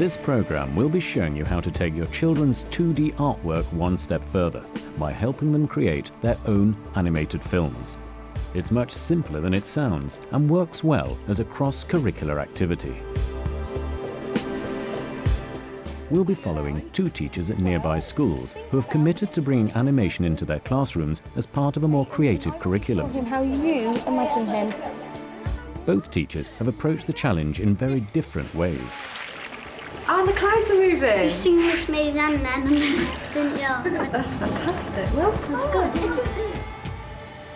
this programme, we'll be showing you how to take your children's 2D artwork one step further by helping them create their own animated films. It's much simpler than it sounds and works well as a cross-curricular activity. We'll be following two teachers at nearby schools who have committed to bringing animation into their classrooms as part of a more creative curriculum. How you imagine him. Both teachers have approached the challenge in very different ways. Oh, the clouds are moving! You've seen this maze and then, didn't you? That's fantastic. Well, that's good.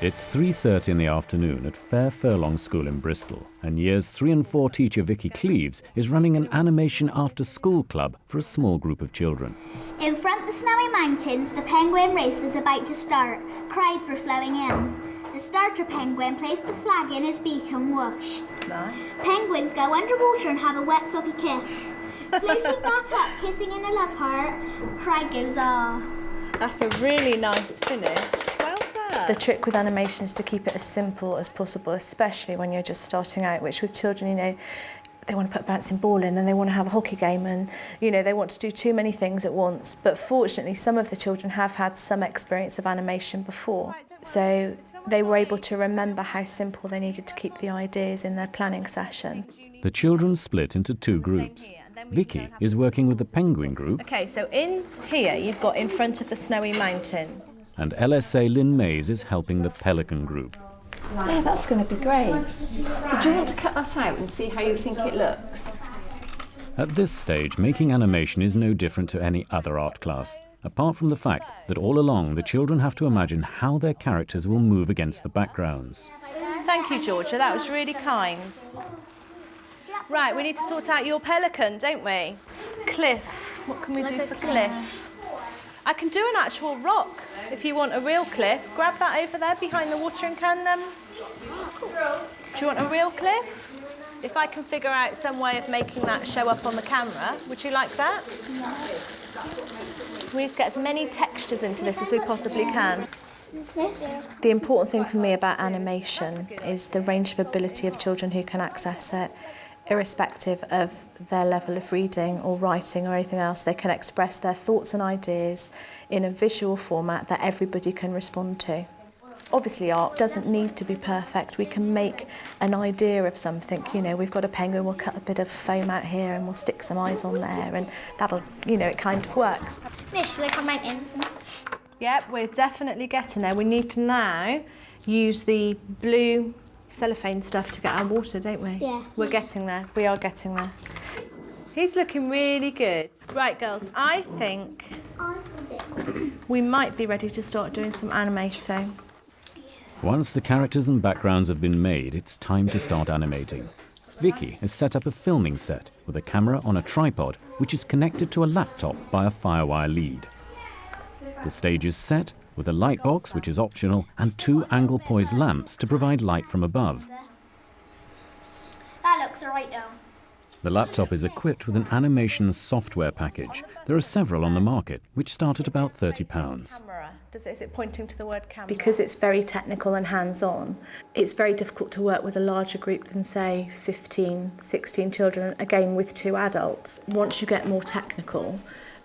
It's 3:30 in the afternoon at Fair Furlong School in Bristol, and Years 3 and 4 teacher Vicky Cleaves is running an animation after-school club for a small group of children. In front of the snowy mountains, the penguin race was about to start. Crowds were flowing in. The starter penguin placed the flag in his beak and whoosh. That's nice. Penguins go underwater and have a wet soppy kiss. Floating back up, kissing in a love heart, crowd goes ah. That's a really nice finish. Well done. The trick with animation is to keep it as simple as possible, especially when you're just starting out, which with children, you know, they want to put a bouncing ball in, then they want to have a hockey game, and you know, they want to do too many things at once. But fortunately, some of the children have had some experience of animation before, so they were able to remember how simple they needed to keep the ideas in their planning session. The children split into two groups. Vicky is working with the penguin group. Okay, so in here you've got in front of the snowy mountains. And LSA Lynn Mays is helping the pelican group. Yeah, that's going to be great. So do you want to cut that out and see how you think it looks? At this stage, making animation is no different to any other art class, apart from the fact that all along the children have to imagine how their characters will move against the backgrounds. Thank you, Georgia, that was really kind. Right, we need to sort out your pelican, don't we? Cliff, what can we do for Cliff? I can do an actual rock. If you want a real cliff, grab that over there behind the watering can. Do you want a real cliff? If I can figure out some way of making that show up on the camera, would you like that? No. We need to get as many textures into this as we possibly can. The important thing for me about animation is the range of ability of children who can access it. Irrespective of their level of reading or writing or anything else, they can express their thoughts and ideas in a visual format that everybody can respond to. Obviously, art doesn't need to be perfect. We can make an idea of something. You know, we've got a penguin, we'll cut a bit of foam out here and we'll stick some eyes on there, and that'll, you know, it kind of works. This, like a mountain. Yep, we're definitely getting there. We need to now use the blue cellophane stuff to get our water, don't we? Yeah. We're getting there. We are getting there. He's looking really good. Right, girls, I think we might be ready to start doing some animation. Once the characters and backgrounds have been made, it's time to start animating. Vicky has set up a filming set with a camera on a tripod which is connected to a laptop by a firewire lead. The stage is set with a light box, which is optional, and 2 angle-poised lamps to provide light from above. That looks alright now. The laptop is equipped with an animation software package. There are several on the market, which start at about £30. Is it pointing to the word camera? Because it's very technical and hands-on, it's very difficult to work with a larger group than, say, 15, 16 children, again with 2 adults. Once you get more technical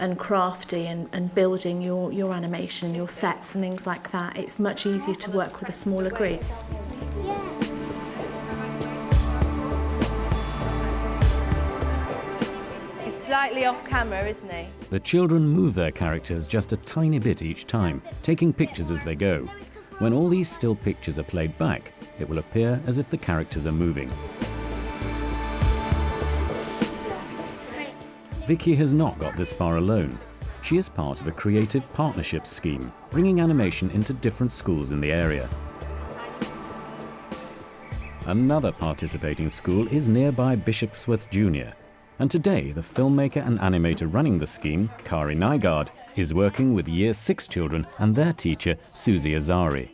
and crafty and building your animation, your sets and things like that, it's much easier to work with a smaller group. He's slightly off camera, isn't he? The children move their characters just a tiny bit each time, taking pictures as they go. When all these still pictures are played back, it will appear as if the characters are moving. Vicky has not got this far alone. She is part of a creative partnerships scheme, bringing animation into different schools in the area. Another participating school is nearby Bishopsworth Junior, and today the filmmaker and animator running the scheme, Kari Nygaard, is working with Year 6 children and their teacher, Susie Azari.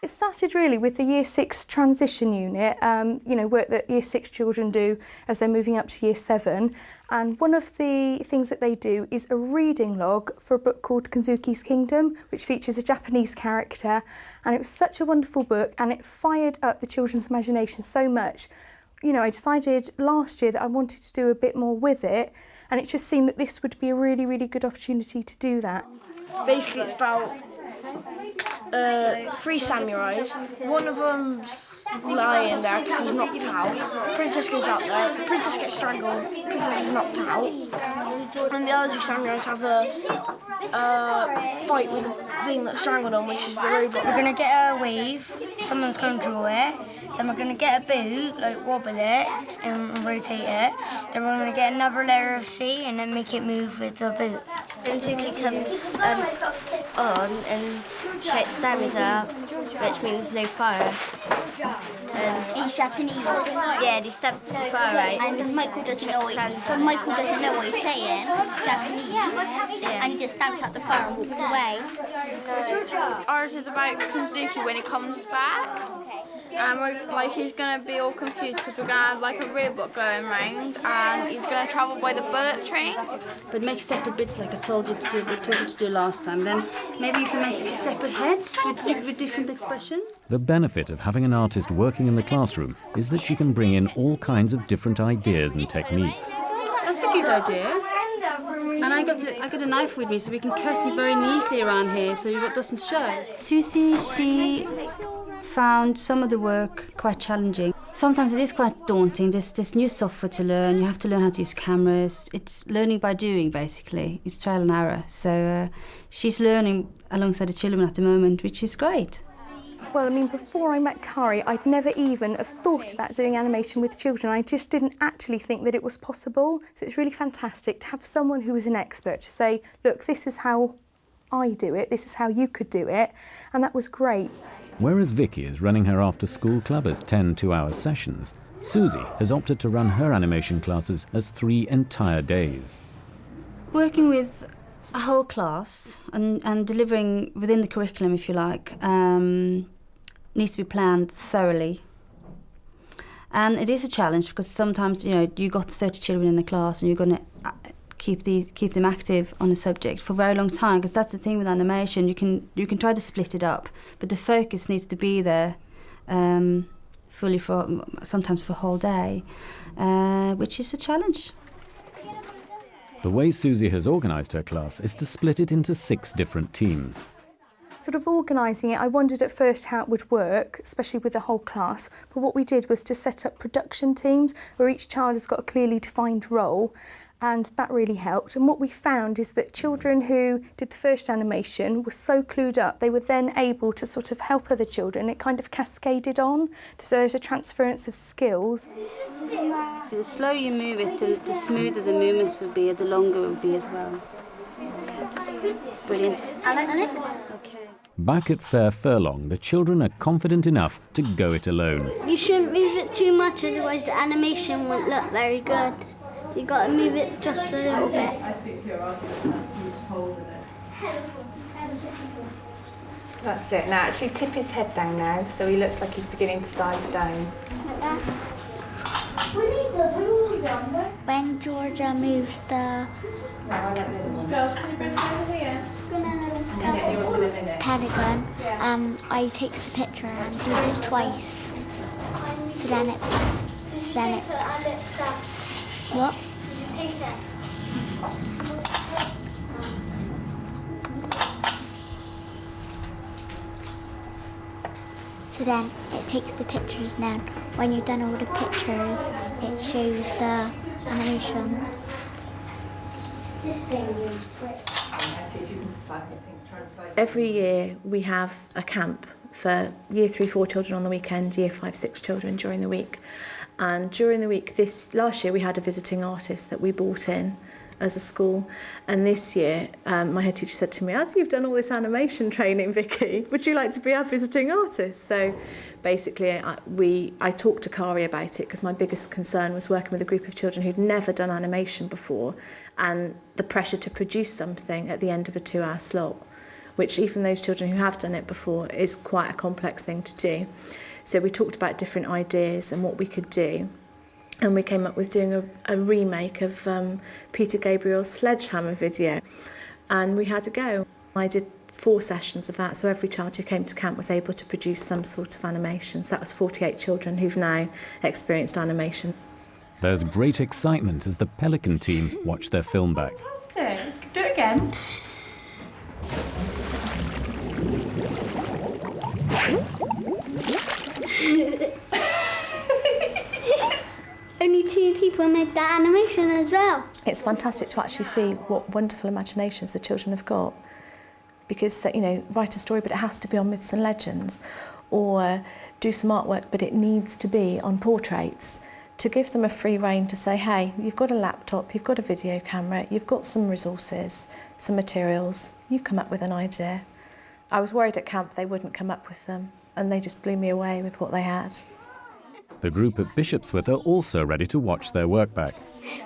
It started really with the Year 6 transition unit, work that Year 6 children do as they're moving up to Year 7. And one of the things that they do is a reading log for a book called Kazuki's Kingdom, which features a Japanese character. And it was such a wonderful book, and it fired up the children's imagination so much. You know, I decided last year that I wanted to do a bit more with it. and it just seemed that this would be a really, really good opportunity to do that. Basically, it's about 3 samurais. One of them's lying there because he's knocked out. Princess goes out there. Princess gets strangled. Princess is knocked out. And the other 2 samurais have a fight with the thing that strangled them, which is the robot. We're going to get a wave, someone's going to draw it, then we're going to get a boot, like wobble it and rotate it, then we're going to get another layer of sea and then make it move with the boot. Rinsuki comes on and shouts Damida, which means no fire. And He's Japanese. yeah, and he stamps the fire out. And Michael doesn't know what he's saying because he's Japanese. And he just stamps out the fire and walks away. Ours is about Kanzuki when he comes back. And he's going to be all confused because we're going to have like a robot going around and he's going to travel by the bullet train. But make separate bits like I told you to do last time. Then maybe you can make a few separate heads with different expression. The benefit of having an artist working in the classroom is that she can bring in all kinds of different ideas and techniques. That's a good idea. And I got a knife with me so we can cut it very neatly around here so it doesn't show. Susie, she found some of the work quite challenging. Sometimes it is quite daunting. There's new software to learn. You have to learn how to use cameras. It's learning by doing, basically. It's trial and error. So she's learning alongside the children at the moment, which is great. Well, I mean, before I met Kari, I'd never even have thought about doing animation with children. I just didn't actually think that it was possible. So it's really fantastic to have someone who is an expert to say, look, this is how I do it, this is how you could do it, and that was great. Whereas Vicky is running her after-school club as 10 two-hour sessions, Susie has opted to run her animation classes as 3 entire days. Working with a whole class and delivering within the curriculum, if you like, needs to be planned thoroughly. And it is a challenge because sometimes, you got 30 children in a class and you're going to keep them active on a subject for a very long time, because that's the thing with animation. You can try to split it up, but the focus needs to be there fully sometimes for a whole day, which is a challenge. The way Susie has organised her class is to split it into 6 different teams. Sort of organising it, I wondered at first how it would work, especially with the whole class, but what we did was to set up production teams where each child has got a clearly defined role, and that really helped. And what we found is that children who did the first animation were so clued up, they were then able to sort of help other children. It kind of cascaded on, so there's a transference of skills. The slower you move it, the smoother the movement will be, and the longer it will be as well. Brilliant. Okay. Back at Fair Furlong, the children are confident enough to go it alone. You shouldn't move it too much, otherwise the animation won't look very good. You got to move it just a little bit. That's it. Now actually tip his head down now so he looks like he's beginning to dive down. Like that. When Georgia moves the pentagon, I takes the picture and does it twice. So then it what? So then it takes the pictures now. When you've done all the pictures, it shows the animation. Every year we have a camp for Year 3-4 children on the weekend, Year 5-6 children during the week. And during the week, last year we had a visiting artist that we brought in as a school, and this year my head teacher said to me, as you've done all this animation training, Vicky, would you like to be our visiting artist? So basically I talked to Kari about it because my biggest concern was working with a group of children who'd never done animation before, and the pressure to produce something at the end of a 2-hour slot, which even those children who have done it before is quite a complex thing to do. So we talked about different ideas and what we could do. And we came up with doing a remake of Peter Gabriel's Sledgehammer video. And we had a go. I did 4 sessions of that, so every child who came to camp was able to produce some sort of animation. So that was 48 children who've now experienced animation. There's great excitement as the Pelican team watch their film back. Fantastic. Do it again. Only 2 people made that animation as well. It's fantastic to actually see what wonderful imaginations the children have got. Because, you know, write a story, but it has to be on myths and legends, or do some artwork, but it needs to be on portraits. To give them a free rein to say, hey, you've got a laptop, you've got a video camera, you've got some resources, some materials, you come up with an idea. I was worried at camp they wouldn't come up with them, and they just blew me away with what they had. The group at Bishopswith are also ready to watch their work back. Is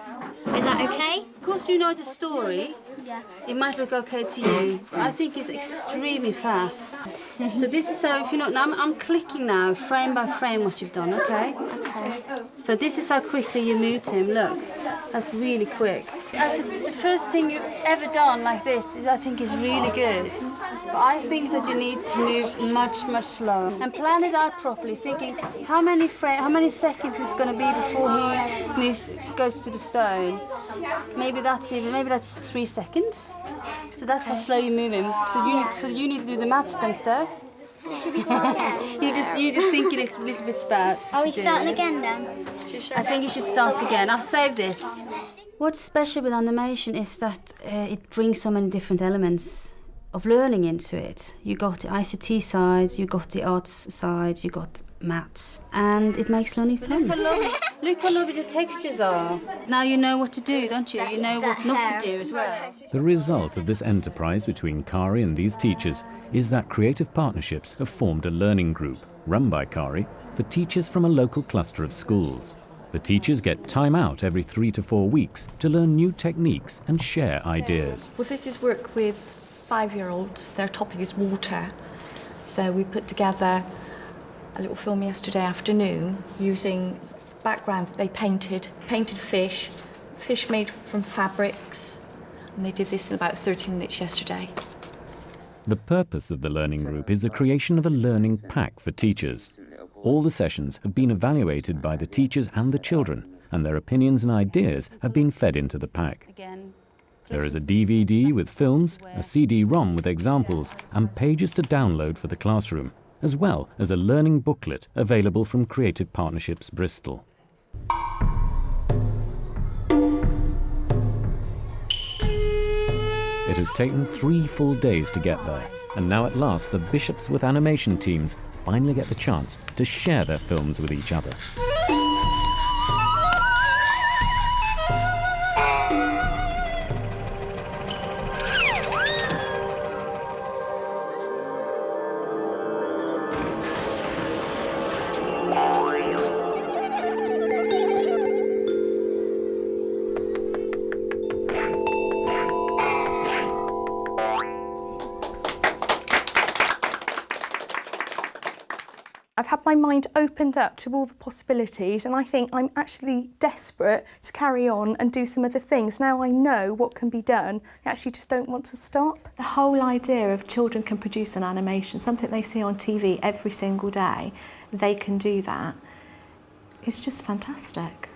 that okay? Of course, you know the story. Yeah. It might look okay to you, but I think it's extremely fast. So this is how, if you know, now I'm clicking now, frame by frame, what you've done, okay? So this is how quickly you moved him, look. That's really quick. That's the first thing you've ever done like this, I think is really good. But I think that you need to move much, much slower. And plan it out properly, thinking how many seconds is going to be before he goes to the stone. Maybe that's 3 seconds. So that's how slow you move him. So you need to do the maths then, Steph. you just think it a little bit about. Are we starting again then? I think you should start again. I've saved this. What's special with animation is that it brings so many different elements of learning into it. You got the ICT side, you got the arts side, you got maths, and it makes learning fun. Look how lovely the textures are. Now you know what to do, don't you? You know what not to do as well. The result of this enterprise between Kari and these teachers is that Creative Partnerships have formed a learning group, run by Kari, for teachers from a local cluster of schools. The teachers get time out every 3 to 4 weeks to learn new techniques and share ideas. Well, this is work with 5-year-olds. Their topic is water. So we put together a little film yesterday afternoon using background. They painted fish made from fabrics, and they did this in about 30 minutes yesterday. The purpose of the learning group is the creation of a learning pack for teachers. All the sessions have been evaluated by the teachers and the children, and their opinions and ideas have been fed into the pack. There is a DVD with films, a CD-ROM with examples, and pages to download for the classroom, as well as a learning booklet available from Creative Partnerships Bristol. It has taken 3 full days to get there, and now at last the Bishopswith animation teams finally get the chance to share their films with each other. I've had my mind opened up to all the possibilities, and I think I'm actually desperate to carry on and do some other things. Now I know what can be done, I actually just don't want to stop. The whole idea of children can produce an animation, something they see on TV every single day, they can do that. It's just fantastic.